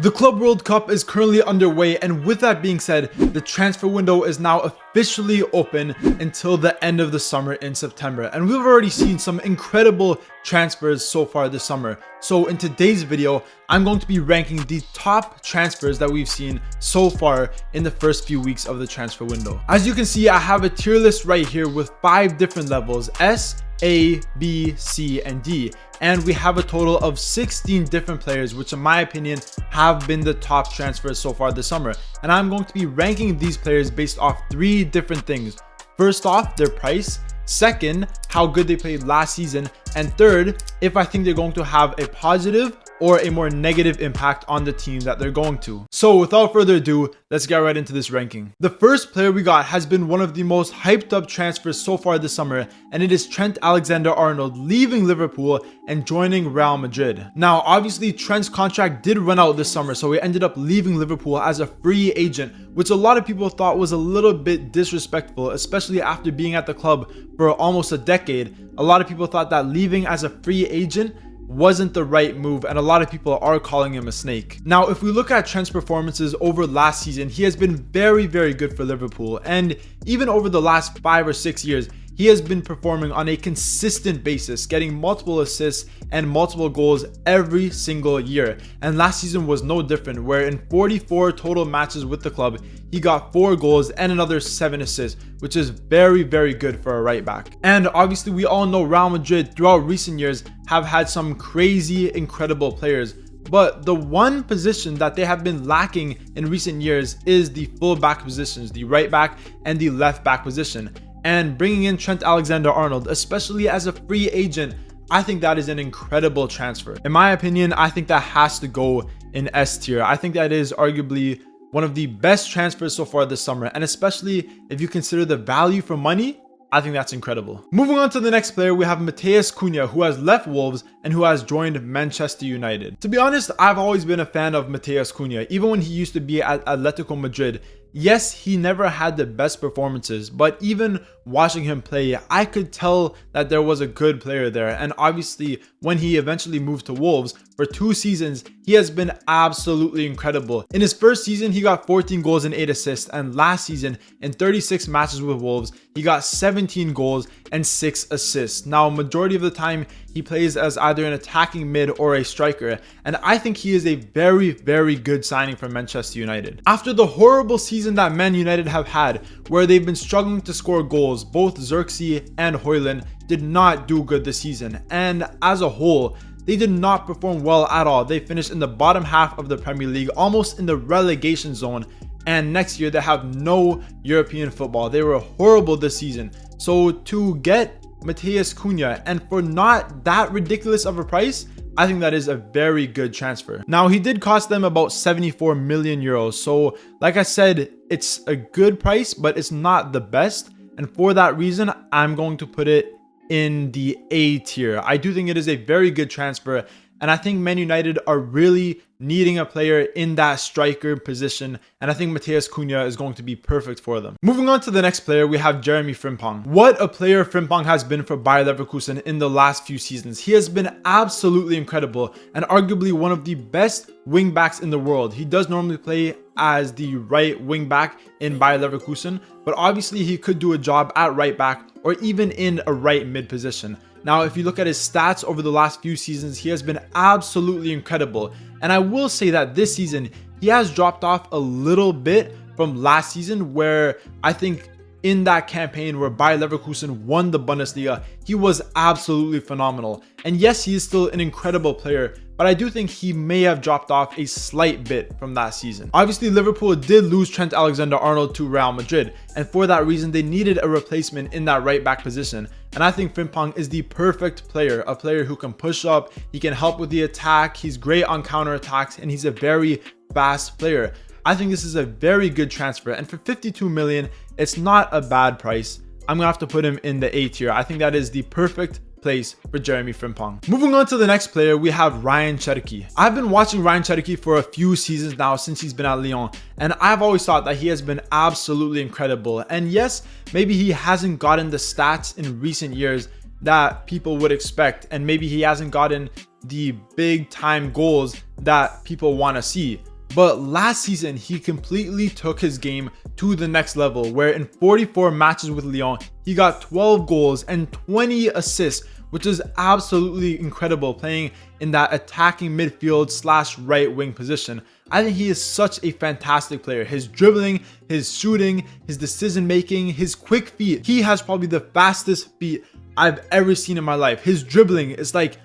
The Club World Cup is currently underway, and with that being said, the transfer window is now officially open until the end of the summer in September, and we've already seen some incredible transfers so far this summer. So in today's video, I'm going to be ranking the top transfers that we've seen so far in the first few weeks of the transfer window. As you can see, I have a tier list right here with 5 different levels: S, A, B, C, and D. And we have a total of 16 different players, which in my opinion have been the top transfers so far this summer. And I'm going to be ranking these players based off 3 different things. First off, their price. Second, how good they played last season. And third, if I think they're going to have a positive or a more negative impact on the team that they're going to. So without further ado, let's get right into this ranking. The first player we got has been one of the most hyped up transfers so far this summer, and it is Trent Arnold leaving Liverpool and joining Real Madrid. Now, obviously Trent's contract did run out this summer, so he ended up leaving Liverpool as a free agent, which a lot of people thought was a little bit disrespectful, especially after being at the club for almost a decade. A lot of people thought that leaving as a free agent wasn't the right move, and a lot of people are calling him a snake. Now, if we look at Trent's performances over last season, he has been very good for Liverpool, and even over the last 5 or 6 years, he has been performing on a consistent basis, getting multiple assists and multiple goals every single year. And last season was no different, where in 44 total matches with the club, he got 4 goals and another 7 assists, which is very good for a right back. And obviously we all know Real Madrid throughout recent years have had some crazy, incredible players. But the one position that they have been lacking in recent years is the full back positions, the right back and the left back position. And bringing in Trent Arnold, especially as a free agent, I think that is an incredible transfer. In my opinion, I think that has to go in S tier. I think that is arguably one of the best transfers so far this summer, and especially if you consider the value for money, I think that's incredible. Moving on to the next player, we have Matheus Cunha, who has left Wolves and who has joined Manchester United. To be honest, I've always been a fan of Matheus Cunha, even when he used to be at Atletico Madrid. Yes, he never had the best performances, but even watching him play, I could tell that there was a good player there. And obviously, when he eventually moved to Wolves for 2 seasons, he has been absolutely incredible. In his first season, he got 14 goals and 8 assists, and last season, in 36 matches with Wolves, he got 17 goals and 6 assists. Now, majority of the time, he plays as either an attacking mid or a striker, and I think he is a very good signing for Manchester United. After the horrible season that Man United have had, where they've been struggling to score goals, both Xerxes and Højlund did not do good this season, and as a whole, they did not perform well at all. They finished in the bottom half of the Premier League, almost in the relegation zone, and next year they have no European football. They were horrible this season. So to get Matheus Cunha, and for not that ridiculous of a price, I think that is a very good transfer. Now, he did cost them about 74 million euros. So like I said, it's a good price, but it's not the best. And for that reason, I'm going to put it in the A tier. I do think it is a very good transfer, and I think Man United are really needing a player in that striker position, and I think Matheus Cunha is going to be perfect for them. Moving on to the next player, we have Jeremy Frimpong. What a player Frimpong has been for Bayer Leverkusen in the last few seasons. He has been absolutely incredible and arguably one of the best wing backs in the world. He does normally play as the right wing back in Bayer Leverkusen, but obviously he could do a job at right back or even in a right mid position. Now, if you look at his stats over the last few seasons, he has been absolutely incredible. And I will say that this season, he has dropped off a little bit from last season, where I think in that campaign where Bayer Leverkusen won the Bundesliga, he was absolutely phenomenal. And yes, he is still an incredible player, but I do think he may have dropped off a slight bit from that season. Obviously, Liverpool did lose Trent Arnold to Real Madrid, and for that reason, they needed a replacement in that right back position. And I think Frimpong is the perfect player, a player who can push up, he can help with the attack, he's great on counter attacks, and he's a very fast player. I think this is a very good transfer, and for 52 million, it's not a bad price. I'm gonna have to put him in the A tier. I think that is the perfect place for Jeremy Frimpong. Moving on to the next player, we have Ryan Chediak. I've been watching Ryan Chediak for a few seasons now since he's been at Lyon, and I've always thought that he has been absolutely incredible. And yes, maybe he hasn't gotten the stats in recent years that people would expect, and maybe he hasn't gotten the big time goals that people want to see. But last season, he completely took his game to the next level, where in 44 matches with Lyon, he got 12 goals and 20 assists, which is absolutely incredible, playing in that attacking midfield / right wing position. I think he is such a fantastic player. His dribbling, his shooting, his decision making, his quick feet. He has probably the fastest feet I've ever seen in my life. His dribbling is like,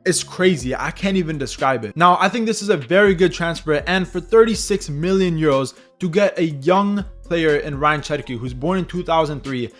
it's crazy. I can't even describe it. Now, I think this is a very good transfer, and for 36 million euros to get a young player in Ryan Chediak, who's born in 2003,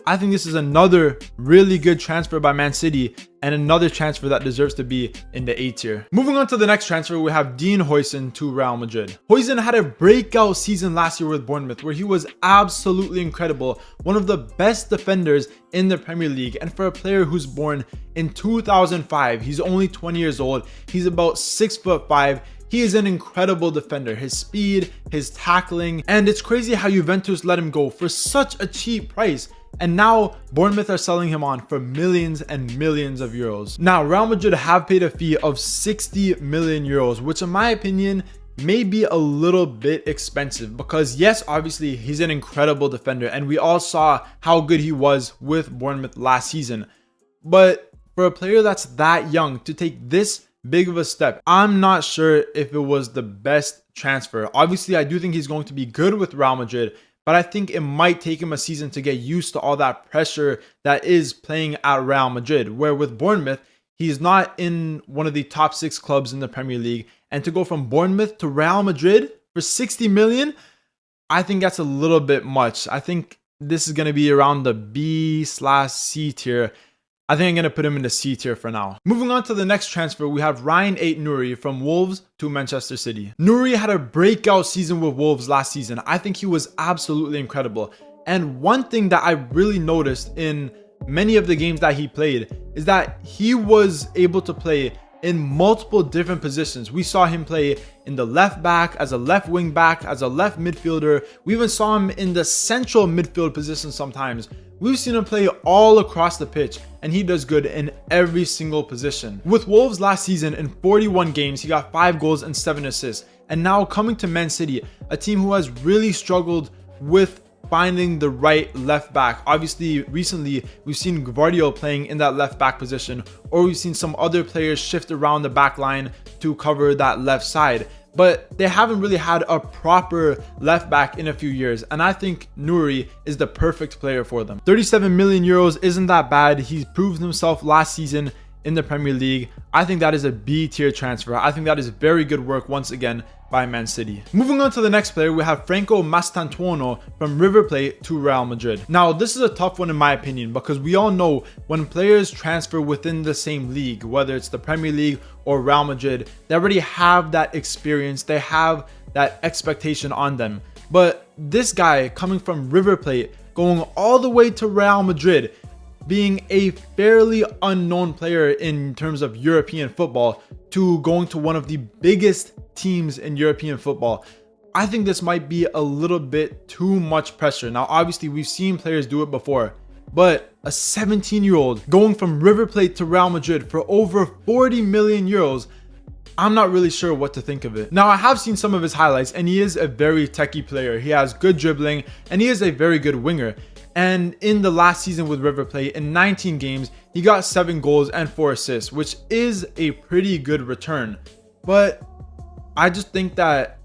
I think this is another really good transfer by Man City and another transfer that deserves to be in the A tier. Moving on to the next transfer, we have Dean Huijsen to Real Madrid. Huijsen had a breakout season last year with Bournemouth, where he was absolutely incredible, one of the best defenders in the Premier League. And for a player who's born in 2005, he's only 20 years old, he's about 6'5". He is an incredible defender. His speed, his tackling, and it's crazy how Juventus let him go for such a cheap price. And now Bournemouth are selling him on for millions and millions of euros. Now, Real Madrid have paid a fee of 60 million euros, which in my opinion may be a little bit expensive, because yes, obviously he's an incredible defender and we all saw how good he was with Bournemouth last season. But for a player that's that young to take this big of a step, I'm not sure if it was the best transfer. Obviously, I do think he's going to be good with Real Madrid, but I think it might take him a season to get used to all that pressure that is playing at Real Madrid, where with Bournemouth, he's not in one of the top 6 clubs in the Premier League. And to go from Bournemouth to Real Madrid for 60 million, I think that's a little bit much. I think this is going to be around the B/C tier. I think I'm going to put him in the C tier for now. Moving on to the next transfer, we have Ryan Nuri from Wolves to Manchester City. Nuri had a breakout season with Wolves last season. I think he was absolutely incredible. And one thing that I really noticed in many of the games that he played is that he was able to play in multiple different positions. We saw him play in the left back, as a left wing back, as a left midfielder. We even saw him in the central midfield position sometimes. We've seen him play all across the pitch, and he does good in every single position. With Wolves last season, in 41 games, he got 5 goals and 7 assists. And now coming to Man City, a team who has really struggled with finding the right left back. Obviously, recently, we've seen Guardiola playing in that left back position, or we've seen some other players shift around the back line to cover that left side. But they haven't really had a proper left back in a few years, and I think Nuri is the perfect player for them. 37 million euros isn't that bad. He proved himself last season in the Premier League. I think that is a B tier transfer. I think that is very good work once again by Man City. Moving on to the next player, we have Franco Mastanto from River Plate to Real Madrid. Now, this is a tough one in my opinion, because we all know when players transfer within the same league, whether it's the Premier League or Real Madrid, they already have that experience, they have that expectation on them. But this guy coming from River Plate, going all the way to Real Madrid, being a fairly unknown player in terms of European football, to going to one of the biggest teams in European football, I think this might be a little bit too much pressure. Now, obviously, we've seen players do it before, but a 17-year-old going from River Plate to Real Madrid for over 40 million euros, I'm not really sure what to think of it. Now, I have seen some of his highlights, and he is a very techie player. He has good dribbling, and he is a very good winger. And in the last season with River Plate, in 19 games, he got 7 goals and 4 assists, which is a pretty good return. But I just think that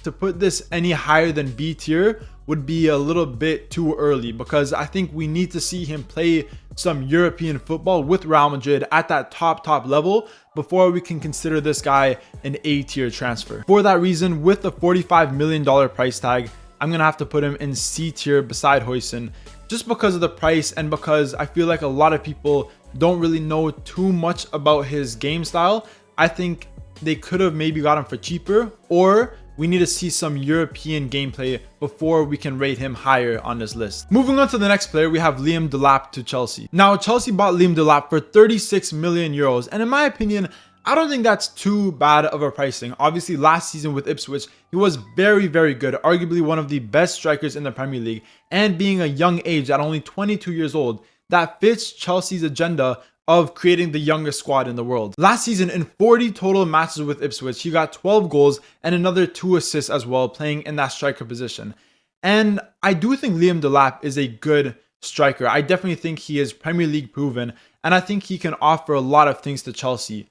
to put this any higher than B tier would be a little bit too early, because I think we need to see him play some European football with Real Madrid at that top level before we can consider this guy an A tier transfer. For that reason, with the $45 million price tag, I'm going to have to put him in C tier beside Huijsen, just because of the price and because I feel like a lot of people don't really know too much about his game style. I think they could have maybe got him for cheaper, or we need to see some European gameplay before we can rate him higher on this list. Moving on to the next player, we have Liam Dilap to Chelsea. Now, Chelsea bought Liam Dilap for 36 million euros, and in my opinion, I don't think that's too bad of a pricing. Obviously, last season with Ipswich, he was very, very good, arguably one of the best strikers in the Premier League, and being a young age at only 22 years old, that fits Chelsea's agenda of creating the youngest squad in the world. Last season, in 40 total matches with Ipswich, he got 12 goals and another 2 assists as well, playing in that striker position. And I do think Liam Dilap is a good striker. I definitely think he is Premier League proven, and I think he can offer a lot of things to Chelsea.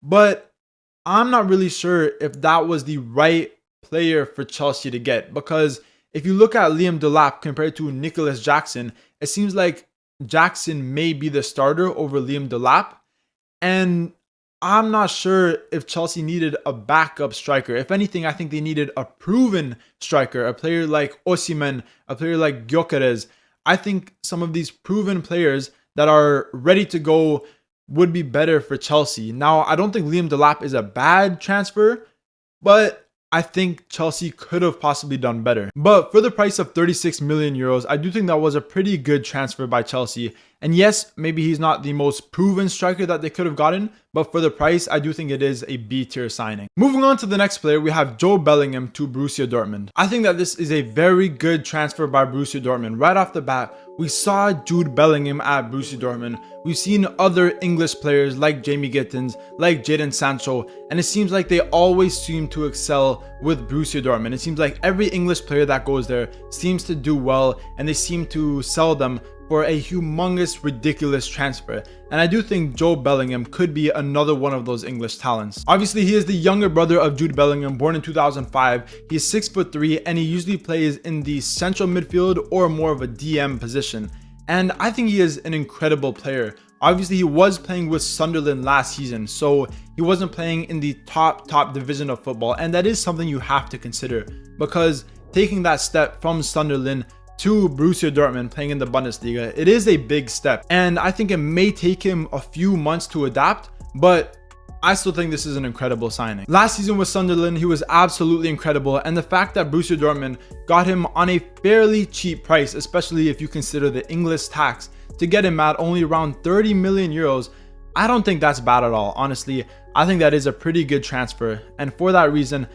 But I'm not really sure if that was the right player for Chelsea to get, because if you look at Liam Dilap compared to Nicholas Jackson, it seems like Jackson may be the starter over Liam Dilap, and I'm not sure if Chelsea needed a backup striker. If anything, I think they needed a proven striker, a player like Osimhen, a player like Gyökeres. I think some of these proven players that are ready to go would be better for Chelsea. Now, I don't think Liam Dilap is a bad transfer, but I think Chelsea could have possibly done better. But for the price of 36 million euros, I do think that was a pretty good transfer by Chelsea. And yes, maybe he's not the most proven striker that they could have gotten, but for the price, I do think it is a B-tier signing. Moving on to the next player, we have Joe Bellingham to Borussia Dortmund. I think that this is a very good transfer by Borussia Dortmund. Right off the bat, we saw Jude Bellingham at Borussia Dortmund. We've seen other English players like Jamie Gittins, like Jadon Sancho, and it seems like they always seem to excel with Borussia Dortmund. It seems like every English player that goes there seems to do well, and they seem to sell them for a humongous, ridiculous transfer. And I do think Joe Bellingham could be another one of those English talents. Obviously, he is the younger brother of Jude Bellingham, born in 2005. He's 6'3", and he usually plays in the central midfield or more of a DM position. And I think he is an incredible player. Obviously, he was playing with Sunderland last season, so he wasn't playing in the top division of football. And that is something you have to consider, because taking that step from Sunderland to Borussia Dortmund, playing in the Bundesliga, it is a big step. And I think it may take him a few months to adapt, but I still think this is an incredible signing. Last season with Sunderland, he was absolutely incredible, and the fact that Borussia Dortmund got him on a fairly cheap price, especially if you consider the English tax, to get him at only around 30 million euros, I don't think that's bad at all. Honestly, I think that is a pretty good transfer, and for that reason,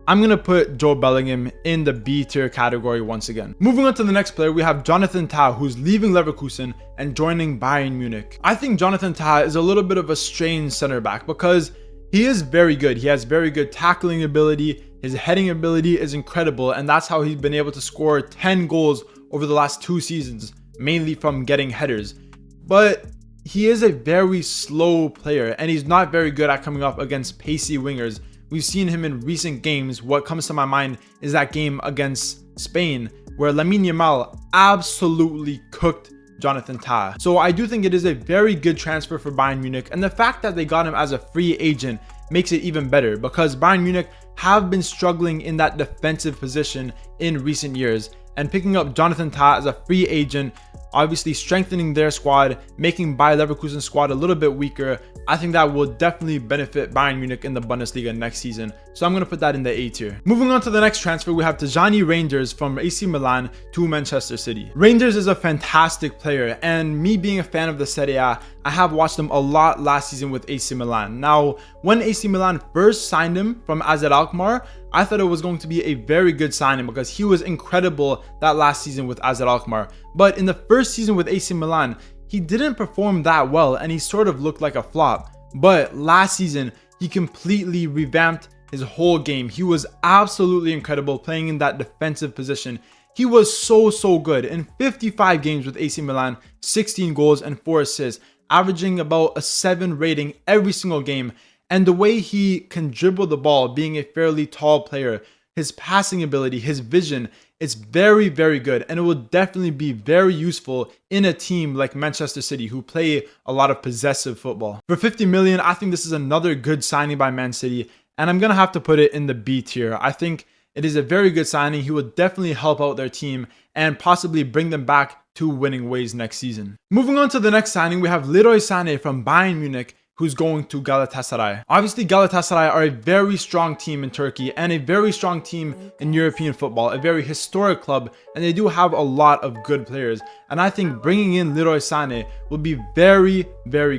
I'm going to put Joe Bellingham in the B tier category once again. Moving on to the next player, we have Jonathan Tah, who's leaving Leverkusen and joining Bayern Munich. I think Jonathan Tah is a little bit of a strange center back because he is very good. He has very good tackling ability. His heading ability is incredible, and that's how he's been able to score 10 goals over the last 2 seasons, mainly from getting headers. But he is a very slow player, and he's not very good at coming up against pacey wingers. We've seen him in recent games. What comes to my mind is that game against Spain, where Lamine Yamal absolutely cooked Jonathan Tah. So I do think it is a very good transfer for Bayern Munich, and the fact that they got him as a free agent makes it even better, because Bayern Munich have been struggling in that defensive position in recent years, and picking up Jonathan Tah as a free agent, obviously strengthening their squad, making Bayer Leverkusen's squad a little bit weaker, I think that will definitely benefit Bayern Munich in the Bundesliga next season. So I'm going to put that in the A tier. Moving on to the next transfer, we have Tijani Rangers from AC Milan to Manchester City. Rangers is a fantastic player, and me being a fan of the Serie A, I have watched him a lot last season with AC Milan. Now, when AC Milan first signed him from AZ Alkmaar, I thought it was going to be a very good signing because he was incredible that last season with AZ Alkmaar. But in the first season with AC Milan, he didn't perform that well, and he sort of looked like a flop. But last season, he completely revamped his whole game. He was absolutely incredible playing in that defensive position. He was so good. In 55 games with AC Milan, 16 goals and 4 assists, averaging about a 7 rating every single game. And the way he can dribble the ball, being a fairly tall player, his passing ability, his vision, it's very good, and it will definitely be very useful in a team like Manchester City, who play a lot of possessive football. For 50 million, I think this is another good signing by Man City, and I'm gonna have to put it in the B tier. I think it is a very good signing. He will definitely help out their team and possibly bring them back to winning ways next season. Moving on to the next signing, we have Leroy Sane from Bayern Munich, who's going to Galatasaray. Obviously, Galatasaray are a very strong team in Turkey and a very strong team in European football, a very historic club, and they do have a lot of good players. And I think bringing in Leroy Sane will be very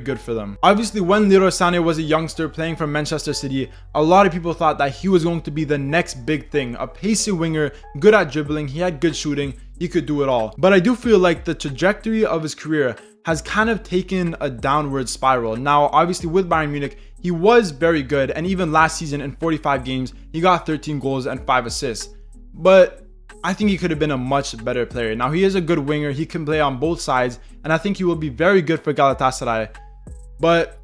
good for them. Obviously, when Leroy Sane was a youngster playing for Manchester City, a lot of people thought that he was going to be the next big thing, a pacey winger, good at dribbling, he had good shooting, he could do it all. But I do feel like the trajectory of his career has kind of taken a downward spiral. Now, obviously with Bayern Munich, he was very good, and even last season in 45 games, he got 13 goals and 5 assists. But I think he could have been a much better player. Now, he is a good winger, he can play on both sides, and I think he will be very good for Galatasaray. But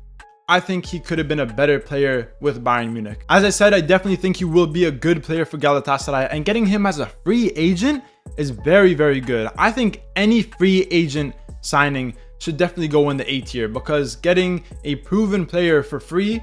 I think he could have been a better player with Bayern Munich. As I said, I definitely think he will be a good player for Galatasaray, and getting him as a free agent is very, very good. I think any free agent signing should definitely go in the A tier, because getting a proven player for free,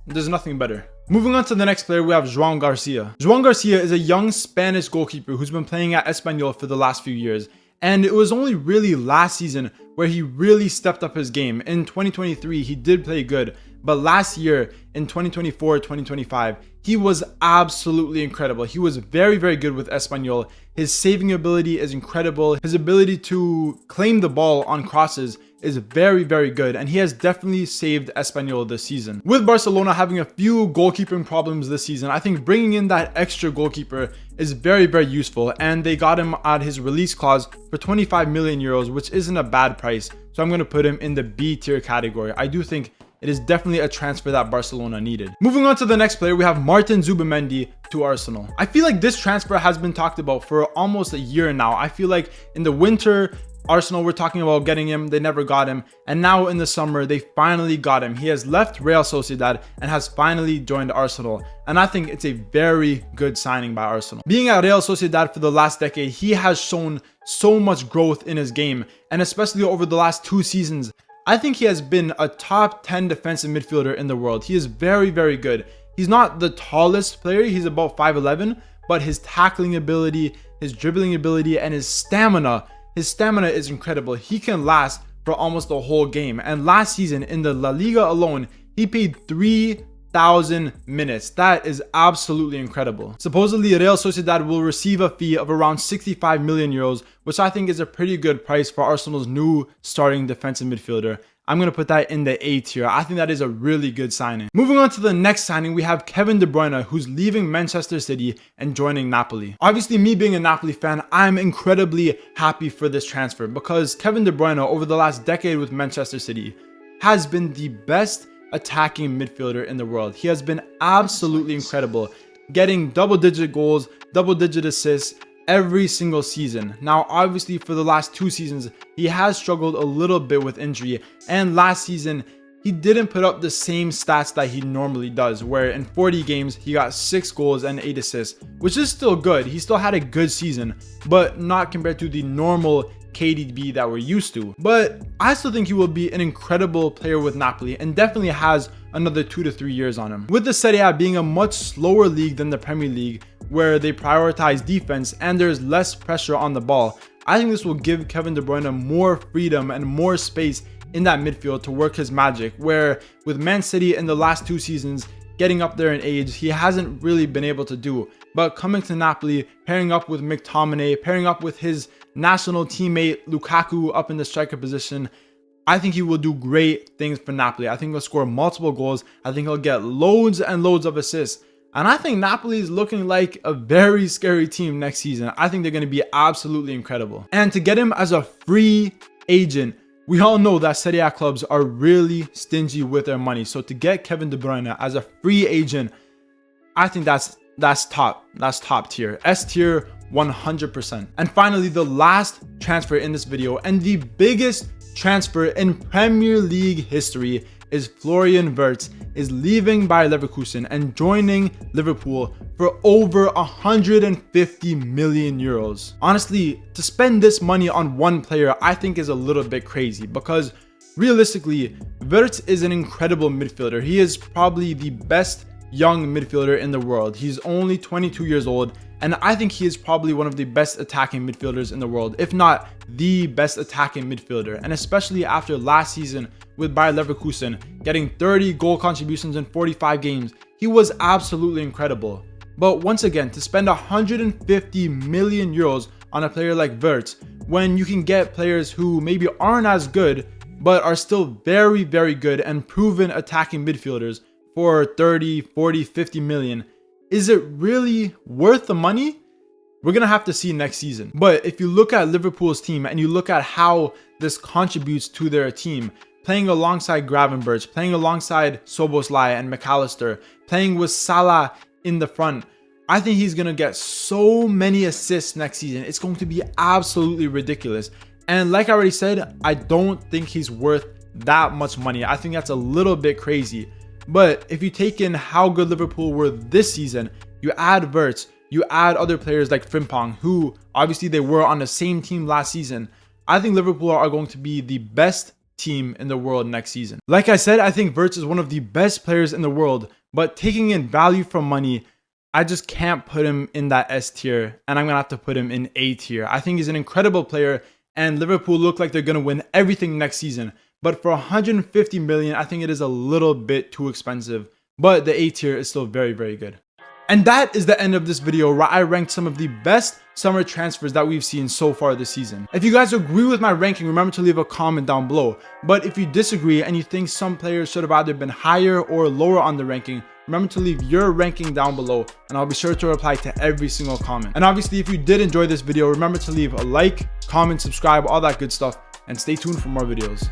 there's nothing better. Moving on to the next player, we have João Garcia. João Garcia is a young Spanish goalkeeper who's been playing at Espanyol for the last few years. And it was only really last season where he really stepped up his game. In 2023, he did play good. But last year, in 2024-2025, he was absolutely incredible. He was very, very good with Espanyol. His saving ability is incredible. His ability to claim the ball on crosses is very, very good, and he has definitely saved Espanyol this season. With Barcelona having a few goalkeeping problems this season, I think bringing in that extra goalkeeper is very, very useful, and they got him at his release clause for 25 million euros, which isn't a bad price. So I'm going to put him in the B tier category. I do think it is definitely a transfer that Barcelona needed. Moving on to the next player, we have Martin Zubimendi to Arsenal. I feel like this transfer has been talked about for almost a year now. I feel like in the winter, Arsenal were talking about getting him, they never got him, and now in the summer they finally got him. He has left Real Sociedad and has finally joined Arsenal, and I think it's a very good signing by Arsenal. Being at Real Sociedad for the last decade, he has shown so much growth in his game, and especially over the last 2 seasons, I think he has been a top 10 defensive midfielder in the world. He is very, very good. He's not the tallest player, he's about 5'11", but his tackling ability, his dribbling ability, and his stamina is incredible. He can last for almost the whole game. And last season in the La Liga alone, he played 3,000 minutes. That is absolutely incredible. Supposedly, Real Sociedad will receive a fee of around 65 million euros, which I think is a pretty good price for Arsenal's new starting defensive midfielder. I'm going to put that in the A tier. I think that is a really good signing. Moving on to the next signing, we have Kevin De Bruyne, who's leaving Manchester City and joining Napoli. Obviously, me being a Napoli fan, I'm incredibly happy for this transfer, because Kevin De Bruyne over the last decade with Manchester City has been the best attacking midfielder in the world. He has been absolutely incredible, getting double-digit goals, double-digit assists every single season. Now, obviously, for the last 2 seasons, he has struggled a little bit with injury, and last season, he didn't put up the same stats that he normally does, where in 40 games, he got 6 goals and 8 assists, which is still good. He still had a good season, but not compared to the normal KDB that we're used to. But I still think he will be an incredible player with Napoli, and definitely has another 2 to 3 years on him. With the Serie A being a much slower league than the Premier League, where they prioritize defense and there's less pressure on the ball, I think this will give Kevin De Bruyne more freedom and more space in that midfield to work his magic, where with Man City in the last 2 seasons getting up there in age, he hasn't really been able to do. But coming to Napoli, pairing up with McTominay, pairing up with his national teammate Lukaku up in the striker position, I think he will do great things for Napoli. I think he'll score multiple goals. I think he'll get loads and loads of assists. And I think Napoli is looking like a very scary team next season. I think they're going to be absolutely incredible. And to get him as a free agent, we all know that Serie A clubs are really stingy with their money. So to get Kevin De Bruyne as a free agent, I think that's top. That's top tier. S tier 100%. And finally, the last transfer in this video, and the biggest transfer in Premier League history, is Florian Wirtz is leaving Bayer Leverkusen and joining Liverpool for over 150 million euros. Honestly, to spend this money on one player, I think is a little bit crazy, because realistically, Wirtz is an incredible midfielder. He is probably the best young midfielder in the world. He's only 22 years old, and I think he is probably one of the best attacking midfielders in the world, if not the best attacking midfielder. And especially after last season with Bayer Leverkusen getting 30 goal contributions in 45 games, he was absolutely incredible. But once again, to spend 150 million euros on a player like Wirtz, when you can get players who maybe aren't as good but are still very, very good and proven attacking midfielders for 30, 40, 50 million, is it really worth the money? We're going to have to see next season. But if you look at Liverpool's team and you look at how this contributes to their team, playing alongside Gravenberch, playing alongside Szoboszlai and McAllister, playing with Salah in the front, I think he's going to get so many assists next season. It's going to be absolutely ridiculous. And like I already said, I don't think he's worth that much money. I think that's a little bit crazy. But if you take in how good Liverpool were this season, you add Wirtz, you add other players like Frimpong, who obviously they were on the same team last season, I think Liverpool are going to be the best team in the world next season. Like I said, I think Wirtz is one of the best players in the world, but taking in value from money, I just can't put him in that S tier, and I'm going to have to put him in A tier. I think he's an incredible player, and Liverpool look like they're going to win everything next season. But for 150 million, I think it is a little bit too expensive. But the A tier is still very, very good. And that is the end of this video where I ranked some of the best summer transfers that we've seen so far this season. If you guys agree with my ranking, remember to leave a comment down below. But if you disagree and you think some players should have either been higher or lower on the ranking, remember to leave your ranking down below and I'll be sure to reply to every single comment. And obviously, if you did enjoy this video, remember to leave a like, comment, subscribe, all that good stuff, and stay tuned for more videos.